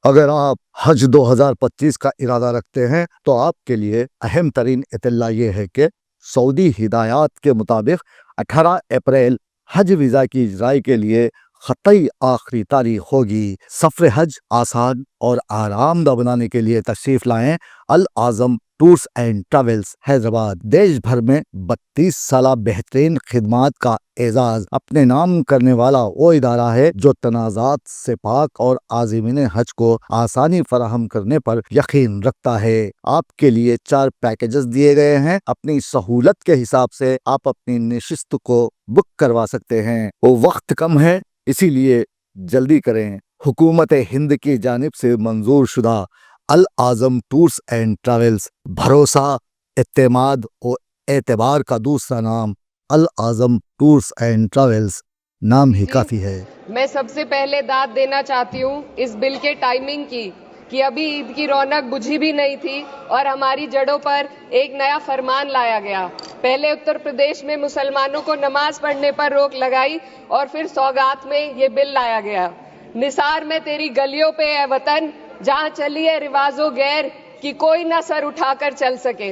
अगर आप हज 2025 का इरादा रखते हैं तो आपके लिए अहम तरीन इत्तला ये है कि सऊदी हिदायत के मुताबिक 18 अप्रैल हज वीज़ा की इजराई के लिए ख़तई आखिरी तारीख होगी। सफ़र हज आसान और आरामदा बनाने के लिए तशरीफ़ लाएं अल आज़म टूर्स एंड ट्रैवल्स हैदराबाद। देश भर में 32 साल बेहतरीन खिदमात का एजाज अपने नाम करने वाला वो इदारा है जो तनाज़ात से पाक और आज़मीन हज को आसानी फराहम करने पर यकीन रखता है। आपके लिए 4 पैकेजेस दिए गए हैं। अपनी सहूलत के हिसाब से आप अपनी नशिस्त को बुक करवा सकते हैं। वो वक्त कम है, इसीलिए जल्दी करें। हुकूमत हिंद की जानिब से मंजूर शुदा अल आज़म टूर्स एंड ट्रैवल्स, भरोसा, इत्तेमाद और एतबार का दूसरा नाम अल आज़म टूर्स एंड ट्रैवल्स, नाम ही काफ़ी है। मैं सबसे पहले दाद देना चाहती हूँ इस बिल के टाइमिंग की कि अभी ईद की रौनक बुझी भी नहीं थी और हमारी जड़ों पर एक नया फरमान लाया गया। पहले उत्तर प्रदेश में मुसलमानों को नमाज पढ़ने पर रोक लगाई और फिर सौगात में ये बिल लाया गया। निसार में तेरी गलियों पे है वतन, जहाँ चली है रिवाजो गैर कि कोई ना सर उठाकर चल सके।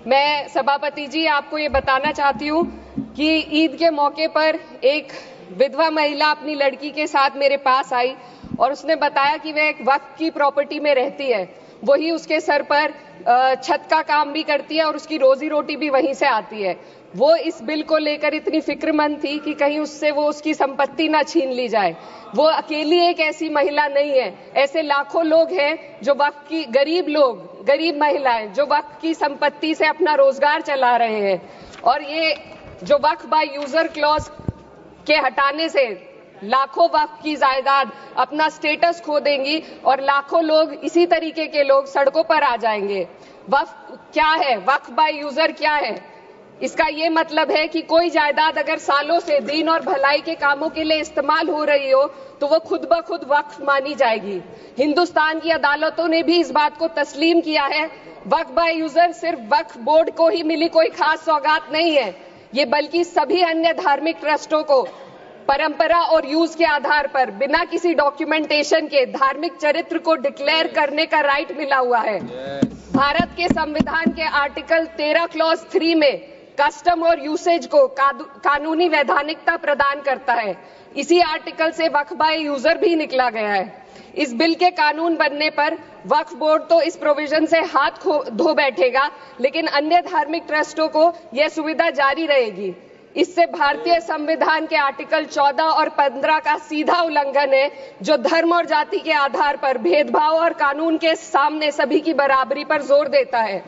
मैं सभापति जी आपको ये बताना चाहती हूँ कि ईद के मौके पर एक विधवा महिला अपनी लड़की के साथ मेरे पास आई और उसने बताया कि वह एक वक्फ की प्रॉपर्टी में रहती है, वही उसके सर पर छत का काम भी करती है और उसकी रोजी रोटी भी वहीं से आती है। वो इस बिल को लेकर इतनी फिक्रमंद थी कि कहीं उससे वो उसकी संपत्ति ना छीन ली जाए। वो अकेली एक ऐसी महिला नहीं है, ऐसे लाखों लोग हैं जो वक्फ की गरीब महिलाएं जो वक्फ की संपत्ति से अपना रोजगार चला रहे हैं। और ये जो वक्फ बाय यूजर क्लॉज के हटाने से लाखों वक्फ की जायदाद अपना स्टेटस खो देंगी और लाखों लोग इसी तरीके के लोग सड़कों पर आ जाएंगे। वक्फ क्या है, वक्फ बाय यूजर क्या है? इसका ये मतलब है कि कोई जायदाद अगर सालों से दीन और भलाई के कामों के लिए इस्तेमाल हो रही हो तो वो खुद ब खुद वक्फ मानी जाएगी। हिंदुस्तान की अदालतों ने भी इस बात को तस्लीम किया है। वक्फ बाय यूजर सिर्फ वक्फ बोर्ड को ही मिली कोई खास सौगात नहीं है, ये बल्कि सभी अन्य धार्मिक ट्रस्टों को परंपरा और यूज के आधार पर बिना किसी डॉक्यूमेंटेशन के धार्मिक चरित्र को डिक्लेयर करने का राइट मिला हुआ है। भारत के संविधान के आर्टिकल 13 क्लॉज 3 में कस्टम और यूसेज को कानूनी वैधानिकता प्रदान करता है। इसी आर्टिकल से वक्फ बाय यूजर भी निकला गया है। इस बिल के कानून बनने पर वक्फ बोर्ड तो इस प्रोविजन से हाथ धो बैठेगा, लेकिन अन्य धार्मिक ट्रस्टों को यह सुविधा जारी रहेगी। इससे भारतीय संविधान के आर्टिकल 14 और 15 का सीधा उल्लंघन है, जो धर्म और जाति के आधार पर भेदभाव और कानून के सामने सभी की बराबरी पर जोर देता है।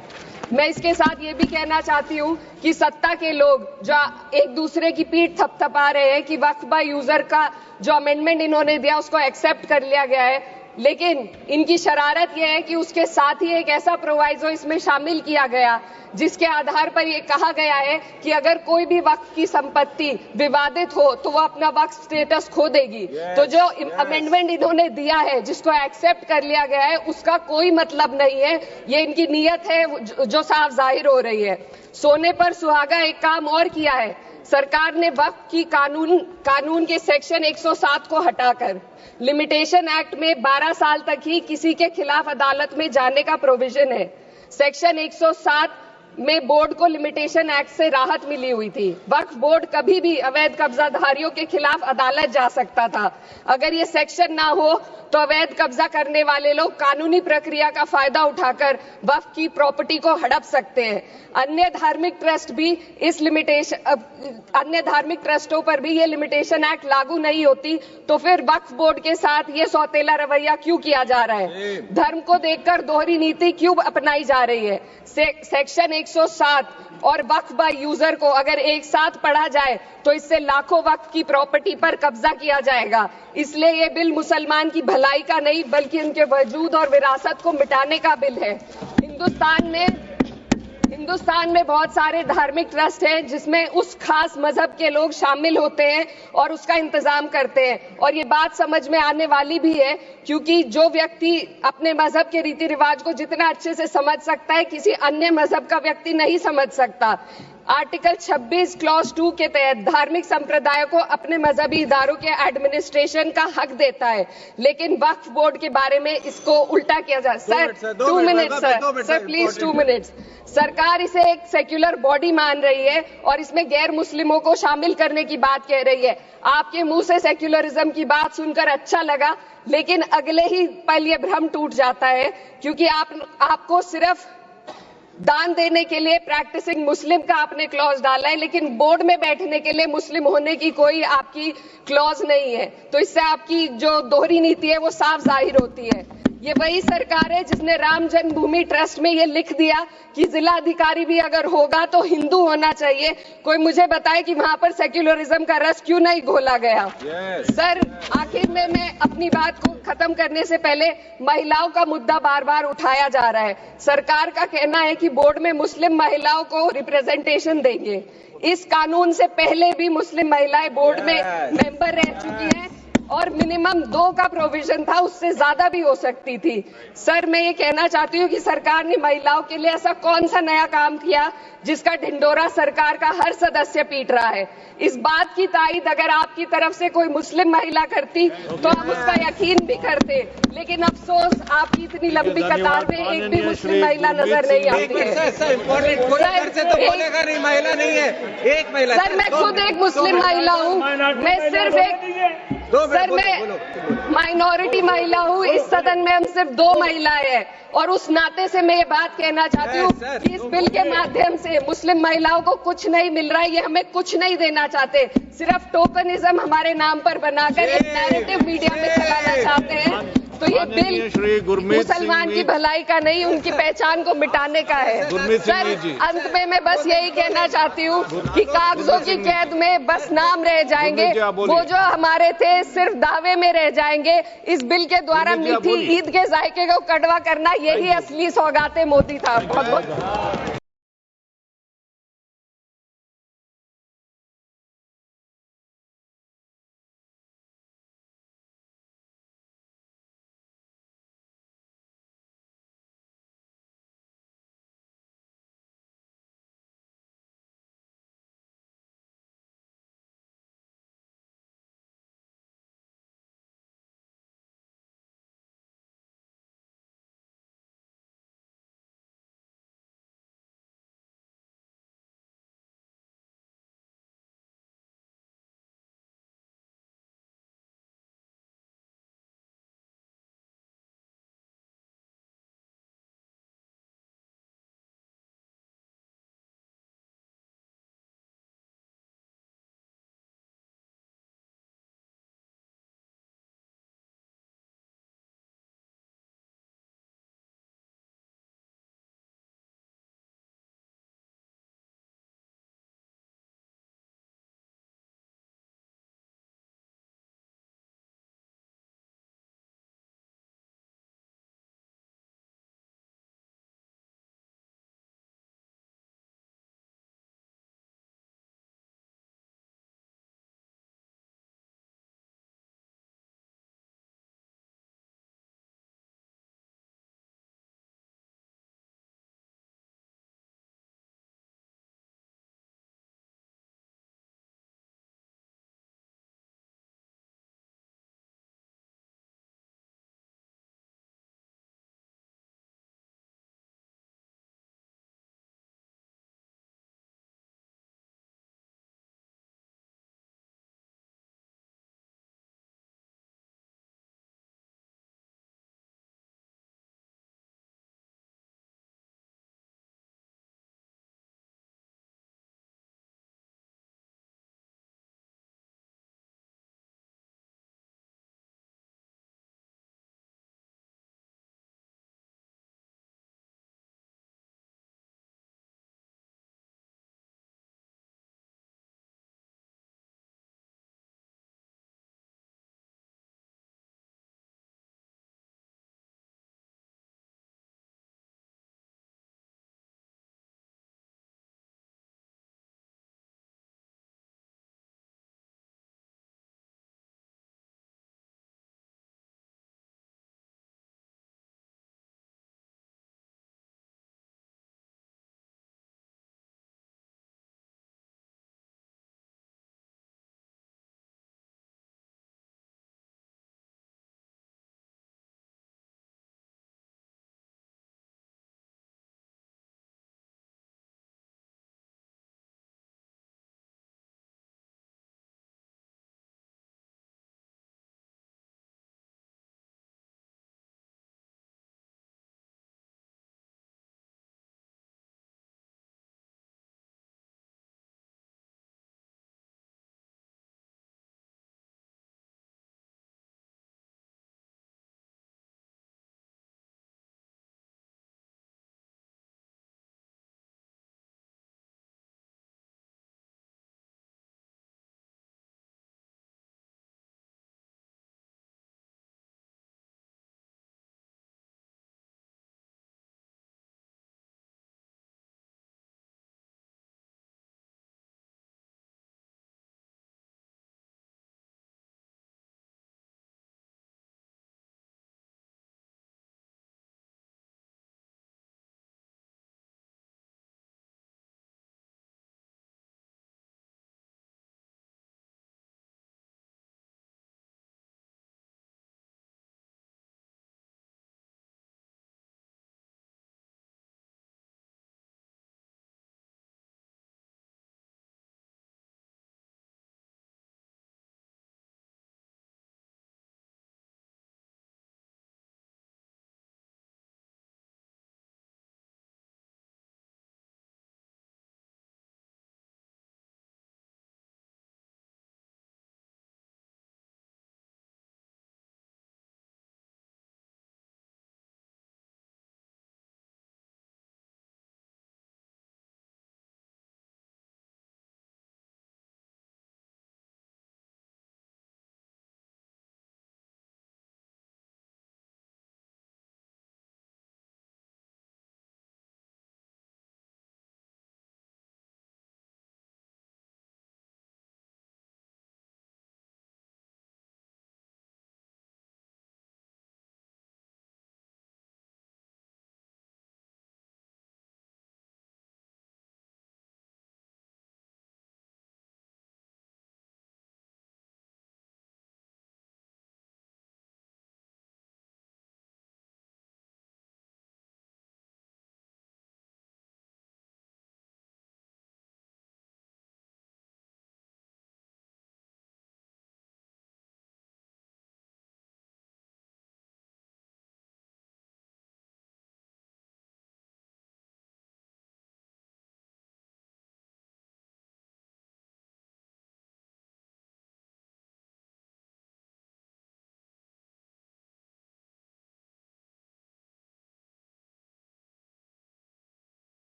मैं इसके साथ ये भी कहना चाहती हूँ कि सत्ता के लोग जो एक दूसरे की पीठ थपथपा रहे हैं कि वक्फ बाय यूजर का जो अमेंडमेंट इन्होंने दिया उसको एक्सेप्ट कर लिया गया है, लेकिन इनकी शरारत यह है कि उसके साथ ही एक ऐसा प्रोवाइजो इसमें शामिल किया गया जिसके आधार पर यह कहा गया है कि अगर कोई भी वक्फ की संपत्ति विवादित हो तो वो अपना वक्फ स्टेटस खो देगी। तो जो अमेंडमेंट इन्होंने दिया है जिसको एक्सेप्ट कर लिया गया है उसका कोई मतलब नहीं है, ये इनकी नीयत है जो साफ जाहिर हो रही है। सोने पर सुहागा एक काम और किया है, सरकार ने वक्फ की कानून के सेक्शन 107 को हटाकर लिमिटेशन एक्ट में 12 साल तक ही किसी के खिलाफ अदालत में जाने का प्रोविजन है। सेक्शन 107 में बोर्ड को लिमिटेशन एक्ट से राहत मिली हुई थी। वक्फ बोर्ड कभी भी अवैध कब्जाधारियों के खिलाफ अदालत जा सकता था। अगर ये सेक्शन ना हो तो अवैध कब्जा करने वाले लोग कानूनी प्रक्रिया का फायदा उठाकर वक्फ की प्रॉपर्टी को हड़प सकते हैं। अन्य धार्मिक ट्रस्टों पर भी ये लिमिटेशन एक्ट लागू नहीं होती, तो फिर वक्फ बोर्ड के साथ ये सौतेला रवैया क्यों किया जा रहा है? धर्म को देखकर दोहरी नीति क्यों अपनाई जा रही है? सेक्शन 107 और वक्फ बाय यूजर को अगर एक साथ पढ़ा जाए तो इससे लाखों वक्फ की प्रॉपर्टी पर कब्जा किया जाएगा। इसलिए ये बिल मुसलमान की भलाई का नहीं बल्कि उनके वजूद और विरासत को मिटाने का बिल है। हिंदुस्तान में बहुत सारे धार्मिक ट्रस्ट हैं जिसमें उस खास मजहब के लोग शामिल होते हैं और उसका इंतजाम करते हैं, और ये बात समझ में आने वाली भी है क्योंकि जो व्यक्ति अपने मजहब के रीति रिवाज को जितना अच्छे से समझ सकता है किसी अन्य मजहब का व्यक्ति नहीं समझ सकता। आर्टिकल 26 क्लॉज 2 के तहत धार्मिक संप्रदायों को अपने मजहबी इदारों के एडमिनिस्ट्रेशन का हक देता है, लेकिन वक्फ बोर्ड के बारे में इसको उल्टा किया जा। Sir 2 minute sir please 2 minutes. सरकार इसे एक सेक्युलर बॉडी मान रही है और इसमें गैर मुस्लिमों को शामिल करने की बात कह रही है। आपके मुंह से सेक्युलरिज्म की बात सुनकर अच्छा लगा, लेकिन अगले ही पल ये भ्रम टूट जाता है, क्योंकि आपको सिर्फ दान देने के लिए प्रैक्टिसिंग मुस्लिम का आपने क्लॉज डाला है, लेकिन बोर्ड में बैठने के लिए मुस्लिम होने की कोई आपकी क्लॉज नहीं है। तो इससे आपकी जो दोहरी नीति है वो साफ जाहिर होती है। ये वही सरकार है जिसने राम जन्मभूमि ट्रस्ट में ये लिख दिया कि जिला अधिकारी भी अगर होगा तो हिंदू होना चाहिए। कोई मुझे बताए कि वहां पर सेक्युलरिज्म का रस क्यों नहीं घोला गया। सर आखिर में मैं अपनी बात को खत्म करने से पहले महिलाओं का मुद्दा बार बार उठाया जा रहा है। सरकार का कहना है कि बोर्ड में मुस्लिम महिलाओं को रिप्रेजेंटेशन देंगे। इस कानून से पहले भी मुस्लिम महिलाएं बोर्ड में मेंबर रह चुकी हैं और मिनिमम 2 का प्रोविजन था, उससे ज्यादा भी हो सकती थी। सर मैं ये कहना चाहती हूँ कि सरकार ने महिलाओं के लिए ऐसा कौन सा नया काम किया जिसका ढिंडोरा सरकार का हर सदस्य पीट रहा है। इस बात की तायद अगर आपकी तरफ से कोई मुस्लिम महिला करती तो हम उसका यकीन भी करते, लेकिन अफसोस आपकी इतनी लंबी कतार में एक भी मुस्लिम महिला नजर नहीं आती है। सर मैं खुद एक मुस्लिम महिला हूँ, मैं सिर्फ एक सर मैं माइनॉरिटी महिला हूँ। इस सदन में हम सिर्फ 2 महिलाएं हैं और उस नाते से मैं ये बात कहना चाहती हूँ कि इस बिल के माध्यम से मुस्लिम महिलाओं को कुछ नहीं मिल रहा है। ये हमें कुछ नहीं देना चाहते, सिर्फ टोकनिज्म हमारे नाम पर बनाकर एक नैरेटिव मीडिया में चलाना चाहते हैं। तो ये बिल मुसलमान की भलाई का नहीं, उनकी पहचान को मिटाने का है। सर अंत में मैं बस यही कहना चाहती हूँ कि कागजों की कैद में बस नाम रह जाएंगे, वो जो हमारे थे सिर्फ दावे में रह जाएंगे। इस बिल के द्वारा मीठी ईद के जायके को कड़वा करना यही असली सौगाते मोदी था। बहुत बहुत